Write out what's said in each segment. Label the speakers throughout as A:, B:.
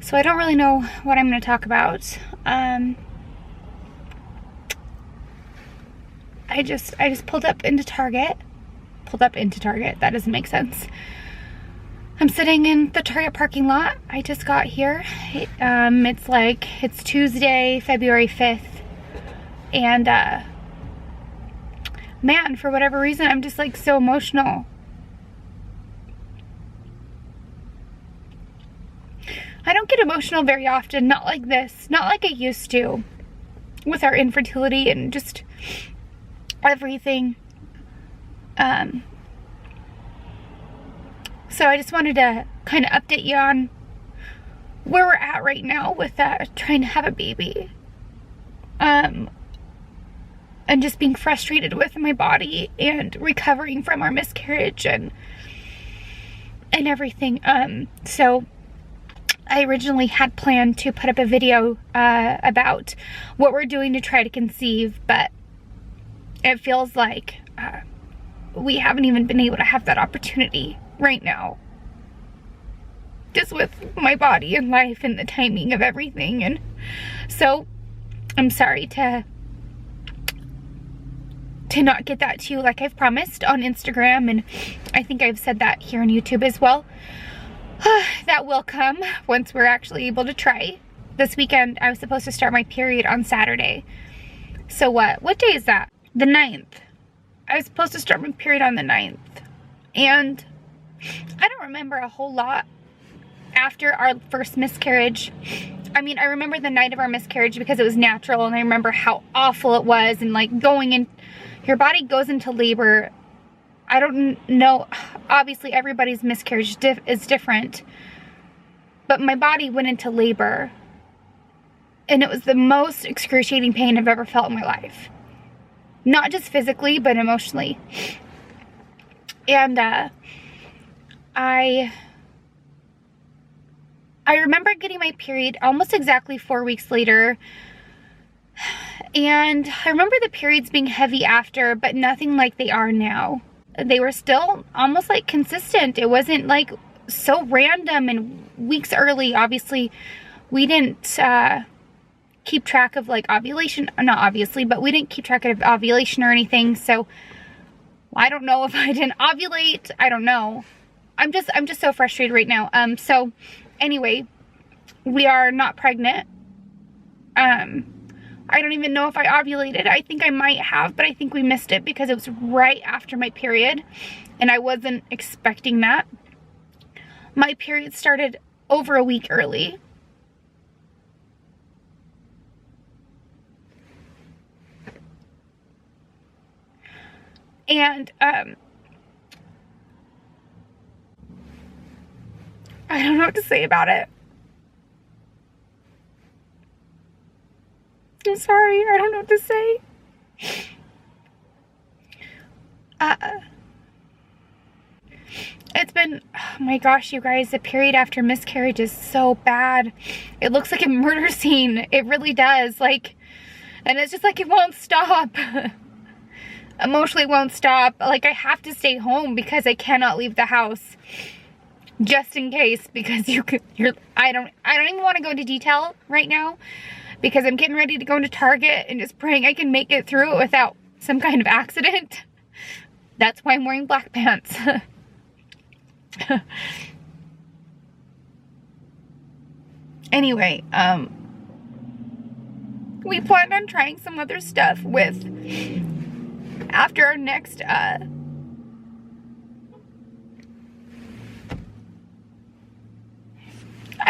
A: So I don't really know what I'm going to talk about. I just pulled up into Target. That doesn't make sense. I'm sitting in the Target parking lot. I just got here. It's Tuesday, February 5th. And man, for whatever reason, I'm just like so emotional. I don't get emotional very often, not like this, not like I used to with our infertility and just everything. So I just wanted to kind of update you on where we're at right now with trying to have a baby. And just being frustrated with my body and recovering from our miscarriage and everything. So I originally had planned to put up a video about what we're doing to try to conceive, but it feels like we haven't even been able to have that opportunity right now. Just with my body and life and the timing of everything. And so I'm sorry to not get that to you like I've promised on Instagram, and I think I've said that here on YouTube as well. That will come once we're actually able to try. This weekend I was supposed to start my period on Saturday. So what day is that? The 9th. I was supposed to start my period on the 9th. And I don't remember a whole lot after our first miscarriage. I mean, I remember the night of our miscarriage because it was natural, and I remember how awful it was, and like going in, your body goes into labor. I don't know, obviously everybody's miscarriage is different, but my body went into labor, and it was the most excruciating pain I've ever felt in my life. Not just physically, but emotionally. And I remember getting my period almost exactly 4 weeks later. And I remember the periods being heavy after, but nothing like they are now. They were still almost like consistent. It wasn't like so random and weeks early. Obviously, we didn't keep track of like ovulation. Not obviously, but we didn't keep track of ovulation or anything. So I don't know if I didn't ovulate. I don't know. I'm just so frustrated right now. So anyway, we are not pregnant. I don't even know if I ovulated. I think I might have, but I think we missed it because it was right after my period, and I wasn't expecting that. My period started over a week early. And I don't know what to say about it. I'm sorry, I don't know what to say. It's been, oh my gosh, you guys, the period after miscarriage is so bad. It looks like a murder scene. It really does. Like, and it's just like it won't stop. Emotionally won't stop. Like, I have to stay home because I cannot leave the house. Just in case, because I don't even want to go into detail right now, because I'm getting ready to go into Target and just praying I can make it through it without some kind of accident. That's why I'm wearing black pants. Anyway, we planned on trying some other stuff after our next, I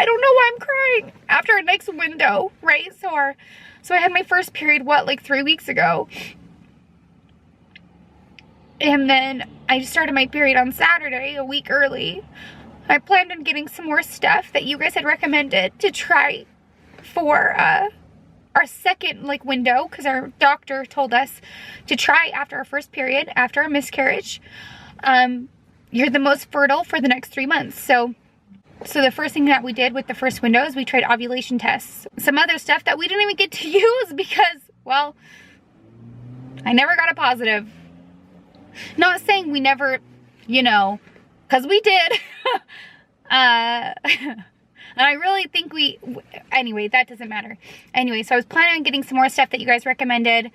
A: don't know why I'm crying. After our next window, right? So I had my first period, like 3 weeks ago. And then I started my period on Saturday, a week early. I planned on getting some more stuff that you guys had recommended to try for our second window, because our doctor told us to try after our first period, after our miscarriage. You're the most fertile for the next 3 months. So the first thing that we did with the first window is we tried ovulation tests. Some other stuff that we didn't even get to use because, well, I never got a positive. Not saying we never, because we did. And I really think anyway, that doesn't matter. Anyway, so I was planning on getting some more stuff that you guys recommended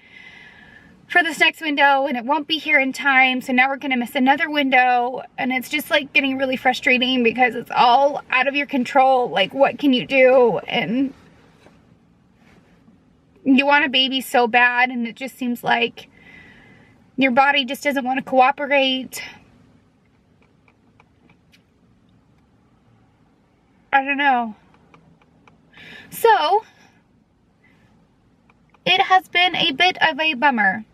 A: for this next window, and it won't be here in time, so now we're gonna miss another window, and it's just like getting really frustrating because it's all out of your control. Like, what can you do? And you want a baby so bad, and it just seems like your body just doesn't want to cooperate. I don't know. So it has been a bit of a bummer.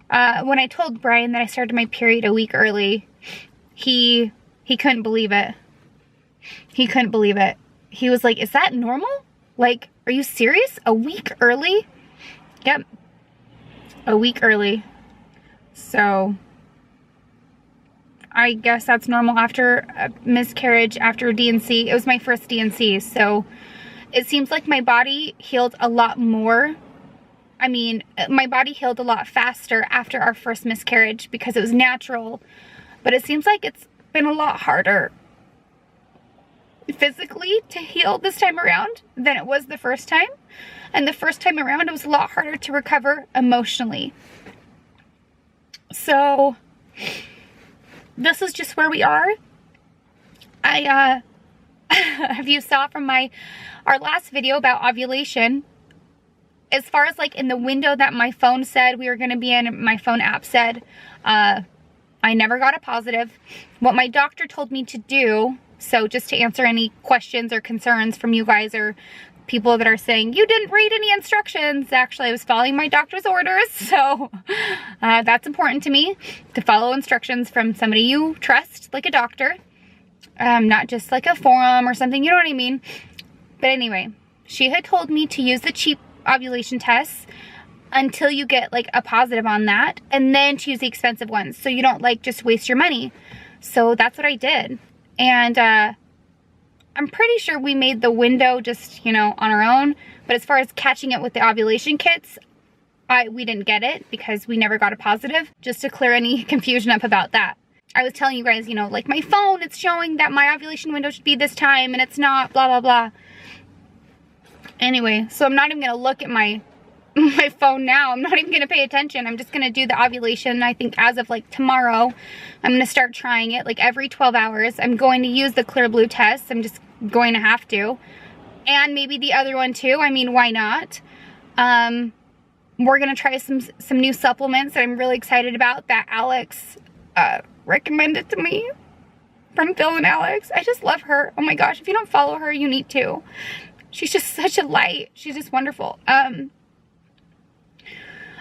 A: When I told Brian that I started my period a week early, he couldn't believe it. He couldn't believe it. He was like, is that normal? Like, are you serious? A week early? Yep. A week early. So I guess that's normal after a miscarriage, after D&C. It was my first D&C, so it seems like my body healed a lot more. I mean, my body healed a lot faster after our first miscarriage because it was natural, but it seems like it's been a lot harder physically to heal this time around than it was the first time. And the first time around, it was a lot harder to recover emotionally. So this is just where we are. If you saw from our last video about ovulation, as far as like in the window that my phone said we were going to be in, my phone app said, I never got a positive. What my doctor told me to do, so just to answer any questions or concerns from you guys or people that are saying, you didn't read any instructions. Actually, I was following my doctor's orders. So that's important to me, to follow instructions from somebody you trust, like a doctor, not just like a forum or something, you know what I mean? But anyway, she had told me to use the cheap ovulation tests until you get like a positive on that, and then to use the expensive ones so you don't like just waste your money. So that's what I did. And I'm pretty sure we made the window just, you know, on our own. But as far as catching it with the ovulation kits, we didn't get it because we never got a positive. Just to clear any confusion up about that. I was telling you guys, you know, like my phone, it's showing that my ovulation window should be this time and it's not, blah, blah, blah. Anyway, so I'm not even going to look at my phone now. I'm not even going to pay attention. I'm just going to do the ovulation. I think as of like tomorrow, I'm going to start trying it like every 12 hours. I'm going to use the clear blue test. I'm just going to have to. And maybe the other one too. I mean, why not? We're going to try some new supplements that I'm really excited about that Alex recommended to me from Phil and Alex. I just love her. Oh my gosh, if you don't follow her, you need to. She's just such a light. She's just wonderful. I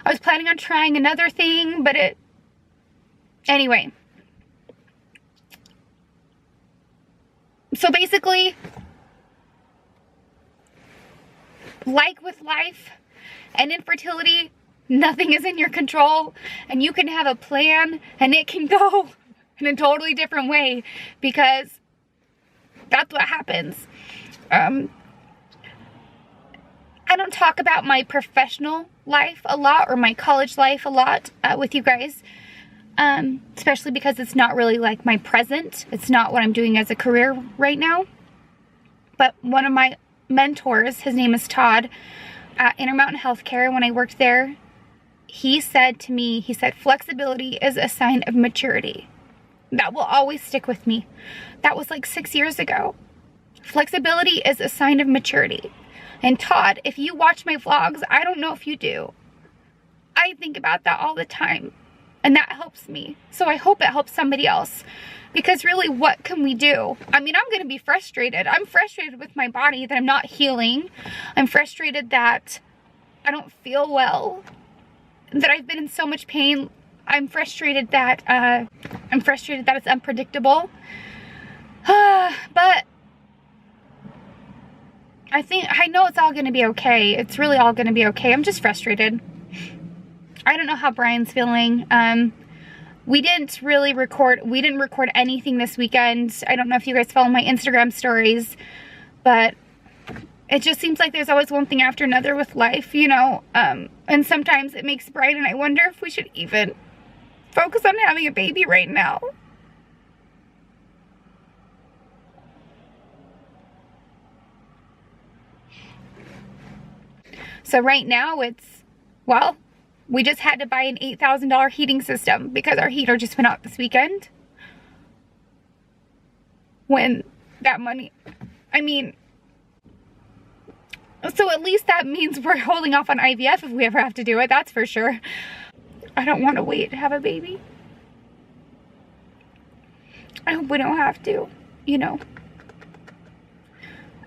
A: was planning on trying another thing, but anyway. So basically, like with life and infertility, nothing is in your control, and you can have a plan and it can go in a totally different way because that's what happens. I don't talk about my professional life a lot or my college life a lot with you guys, especially because it's not really like my present. It's not what I'm doing as a career right now. But one of my mentors, his name is Todd, at Intermountain Healthcare, when I worked there, he said to me, he said, flexibility is a sign of maturity. That will always stick with me. That was like 6 years ago. Flexibility is a sign of maturity. And Todd, if you watch my vlogs, I don't know if you do, I think about that all the time. And that helps me. So I hope it helps somebody else. Because really, what can we do? I mean, I'm going to be frustrated. I'm frustrated with my body that I'm not healing. I'm frustrated that I don't feel well. That I've been in so much pain. I'm frustrated that it's unpredictable. But I know it's all going to be okay. It's really all going to be okay. I'm just frustrated. I don't know how Brian's feeling. We didn't record anything this weekend. I don't know if you guys follow my Instagram stories, but it just seems like there's always one thing after another with life, you know. And sometimes it makes Brian and I wonder if we should even focus on having a baby right now. So right now it's, well, we just had to buy an $8,000 heating system because our heater just went out this weekend. When that money, I mean, so at least that means we're holding off on IVF if we ever have to do it, that's for sure. I don't want to wait to have a baby. I hope we don't have to, you know.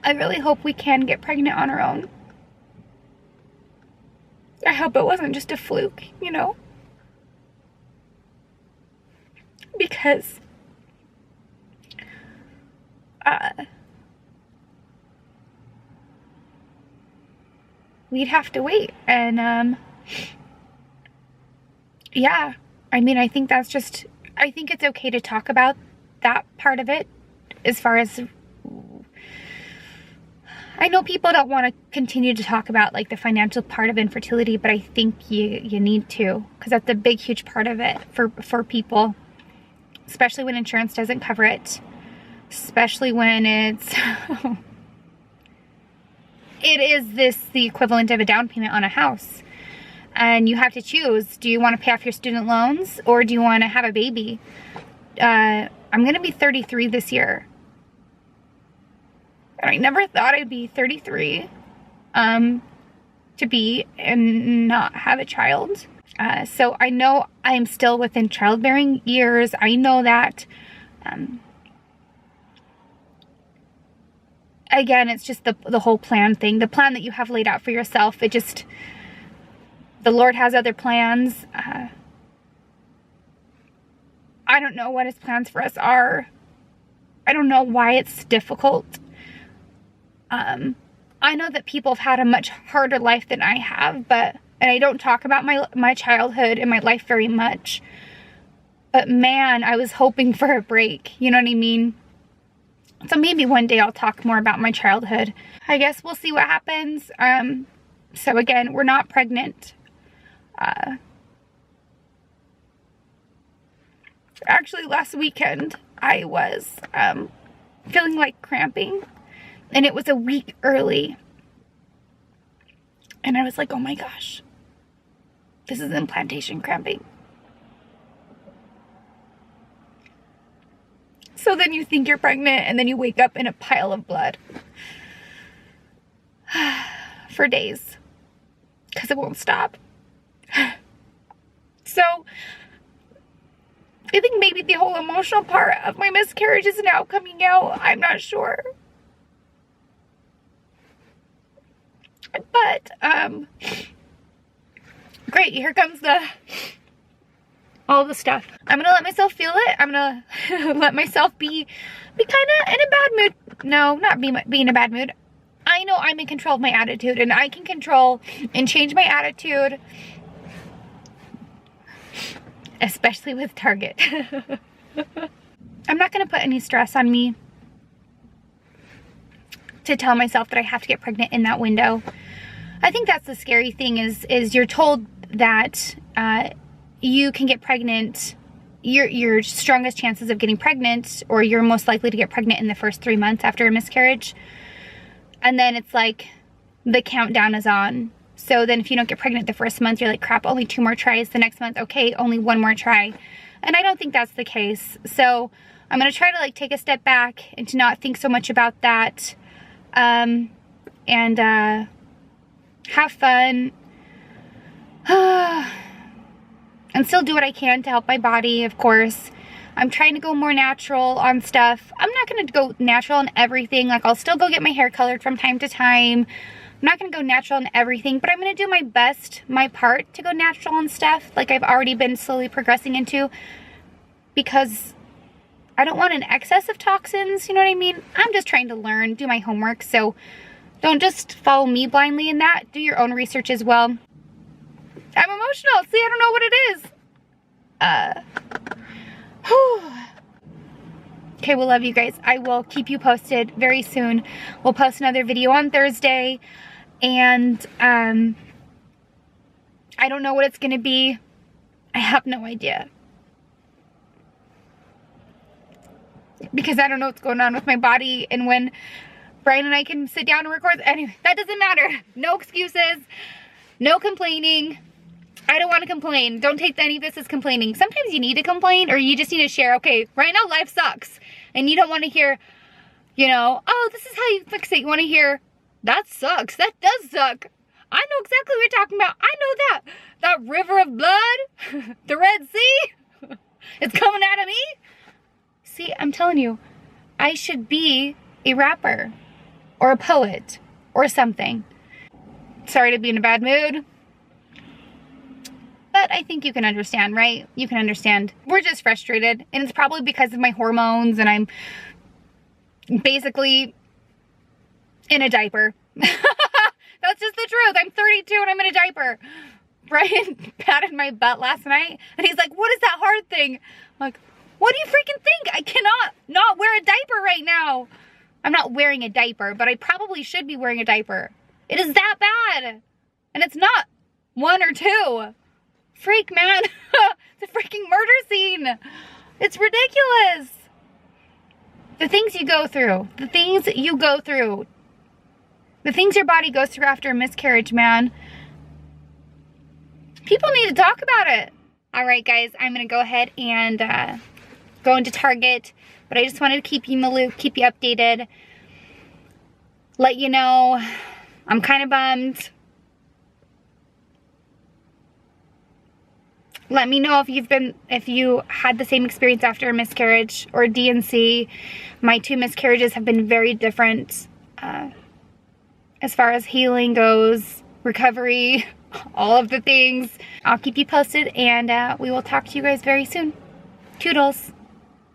A: I really hope we can get pregnant on our own. I hope it wasn't just a fluke, you know. Because we'd have to wait. And yeah, I mean, I think that's just, I think it's okay to talk about that part of it. As far as, I know people don't want to continue to talk about like the financial part of infertility, but I think you need to, because that's a big, huge part of it for people, especially when insurance doesn't cover it, especially when it's, it is the equivalent of a down payment on a house. And you have to choose, do you want to pay off your student loans or do you want to have a baby? I'm going to be 33 this year. And I never thought I'd be 33 to be and not have a child. So I know I'm still within childbearing years. I know that. Again, it's just the whole plan thing. The plan that you have laid out for yourself. It just, the Lord has other plans. I don't know what his plans for us are. I don't know why it's difficult. I know that people have had a much harder life than I have, and I don't talk about my childhood and my life very much. But man, I was hoping for a break. You know what I mean? So maybe one day I'll talk more about my childhood. I guess we'll see what happens. So again, we're not pregnant. Actually, last weekend, I was feeling like cramping. And it was a week early. And I was like, oh my gosh. This is implantation cramping. So then you think you're pregnant and then you wake up in a pile of blood. For days. Because it won't stop. So I think maybe the whole emotional part of my miscarriage is now coming out. I'm not sure. But, great, here comes all the stuff. I'm gonna let myself feel it. I'm gonna let myself be kind of in a bad mood. No, not be in a bad mood. I know I'm in control of my attitude, and I can control and change my attitude, especially with Target. I'm not gonna put any stress on me to tell myself that I have to get pregnant in that window. I think that's the scary thing is you're told that you can get pregnant, your strongest chances of getting pregnant, or you're most likely to get pregnant in the first 3 months after a miscarriage. And then it's like the countdown is on. So then if you don't get pregnant the first month, you're like, crap, only 2 more tries. The next month, okay, only 1 more try. And I don't think that's the case. So I'm going to try to like take a step back and to not think so much about that. And have fun. And still do what I can to help my body, of course. I'm trying to go more natural on stuff. I'm not going to go natural on everything. Like, I'll still go get my hair colored from time to time. I'm not going to go natural on everything, but I'm going to do my best, my part, to go natural on stuff, like I've already been slowly progressing into, because I don't want an excess of toxins, you know what I mean? I'm just trying to learn, do my homework, so don't just follow me blindly in that. Do your own research as well. I'm emotional. See, I don't know what it is. Okay, we'll love you guys. I will keep you posted very soon. We'll post another video on Thursday. And I don't know what it's going to be. I have no idea. Because I don't know what's going on with my body. And when Brian and I can sit down and record. Anyway, that doesn't matter. No excuses, no complaining. I don't want to complain. Don't take any of this as complaining. Sometimes you need to complain, or you just need to share, okay, right now life sucks. And you don't want to hear, you know, oh, this is how you fix it. You want to hear, that sucks. That does suck. I know exactly what you're talking about. I know that. That river of blood, the Red Sea, it's coming out of me. See, I'm telling you, I should be a rapper or a poet or something. Sorry to be in a bad mood. But I think you can understand, right? You can understand. We're just frustrated, and it's probably because of my hormones, and I'm basically in a diaper. That's just the truth. I'm 32 and I'm in a diaper. Brian patted my butt last night, and he's like, what is that hard thing? I'm like, what do you freaking think? I cannot not wear a diaper right now. I'm not wearing a diaper, but I probably should be wearing a diaper. It is that bad. And it's not 1 or 2. Freak, man. It's a freaking murder scene. It's ridiculous. The things you go through. The things you go through. The things your body goes through after a miscarriage, man. People need to talk about it. All right, guys. I'm going to go ahead and go into Target. But I just wanted to keep you in the loop, keep you updated. Let you know I'm kind of bummed. Let me know if you had the same experience after a miscarriage or a D&C. My 2 miscarriages have been very different as far as healing goes, recovery, all of the things. I'll keep you posted, and we will talk to you guys very soon. Toodles.